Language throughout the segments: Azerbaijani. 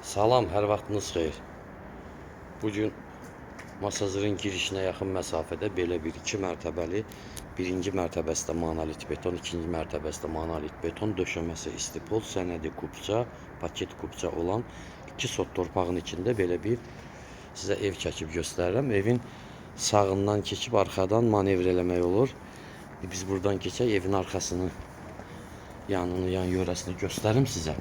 Salam, hər vaxtınız xeyir. Bugün Masazırın girişinə yaxın məsafədə belə bir 2 mərtəbəli, birinci mərtəbəsində monolit beton, ikinci mərtəbəsində monolit beton, döşəməsi istipol, sənədi kubca, paket kubca olan 2 sot torpağın içində belə bir sizə ev çəkib göstərirəm. Evin sağından keçib arxadan manevr eləmək olur. Biz buradan keçək, evin arxasını, yanını, yan yörəsini göstərim sizə.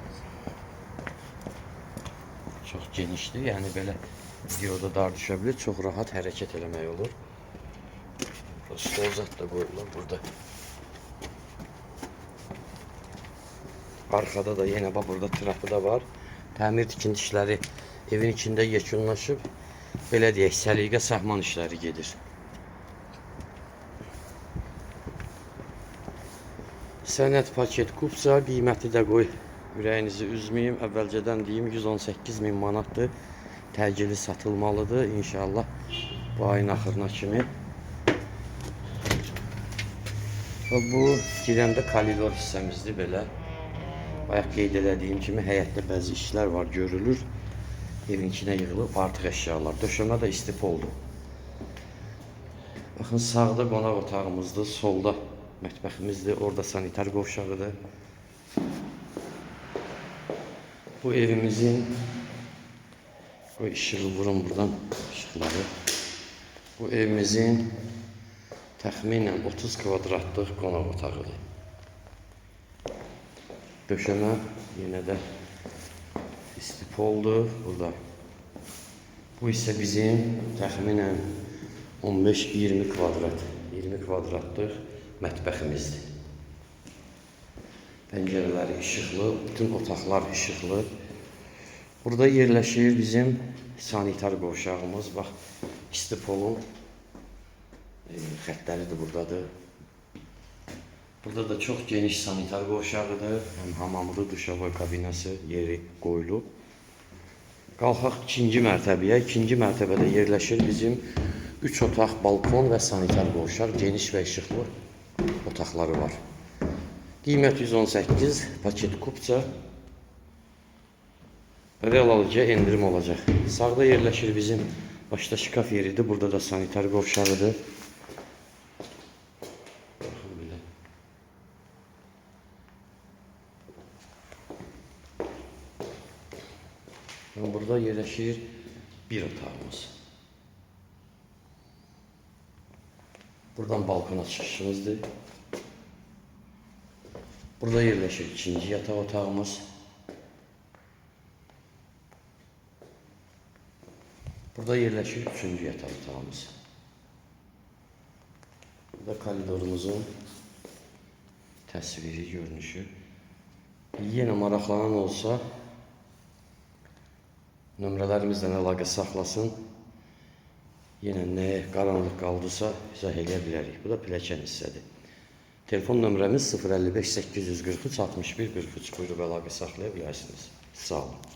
Çox genişdir, yəni belə videoda dar düşə bilir, çox rahat hərəkət eləmək olur. Stol zət də qoyurlar burada. Arkada da yenə bax burada trapı da var. Təmir tikinti işləri evin içində yekunlaşıb, belə deyək, səliqə səhman işləri gedir. Sənəd paket kubca, qiyməti də qoy. Ürəyinizi üzməyim, əvvəlcədən deyim 118.000 manatdır. Təcili satılmalıdır inşallah bu ayın axırına kimi. Bu girəndə koridor hissəmizdir belə. Bayaq qeyd elədiyim kimi həyətdə bəzi işlər var, görülür. Evin içinə yığılıb artıq əşyalar. Döşəmə də istipoldur. Baxın, sağda qonaq otağımızdır, solda mətbəximizdir, orada sanitar qovşağıdır. Bu evimizin, o işığı vurun buradan, ışıqları. Bu evimizin təxminən 30 kvadratlıq qonaq otağıdır. Döşəmə yenə də istipoldur burada. Bu isə bizim təxminən 15-20 kvadrat, 20 kvadratlıq mətbəximizdir. Pəncərələri işıqlı, bütün otaqlar işıqlı. Burada yerləşir bizim sanitar qovşağımız. Bax, istipolun xətləri də buradadır. Burada da çox geniş sanitar qovşağıdır. Həm hamamlı, duşavoy kabinası yeri qoyulub. Qalxaq ikinci mərtəbəyə. İkinci mərtəbədə yerləşir bizim 3 otaq, balkon və sanitar qovşaq. Geniş və işıqlı otaqları var. Qiymət 118, paket kubca. Real alıcıya endirim olacaq. Sağda yerləşir bizim başda şkaf yeridir. Burada da sanitar qovşağıdır. Baxın belə. Burada yerləşir bir otağımız. Buradan balkona çıxışımızdır. Burada yerləşir ikinci yataq otağımız. Burada yerləşir üçüncü yataq otağımız. Burada koridorumuzun təsviri, görünüşü. Yenə maraqlanan olsa, nömrələrimizlə əlaqə saxlasın. Yenə nəyə qaranlıq qaldısa, izah edə bilərik. Bu da pilləkən hissədir. Telefon nömrəmiz 055 843 61 43. Buyurub əlaqə saxlaya bilərsiniz. Sağ olun.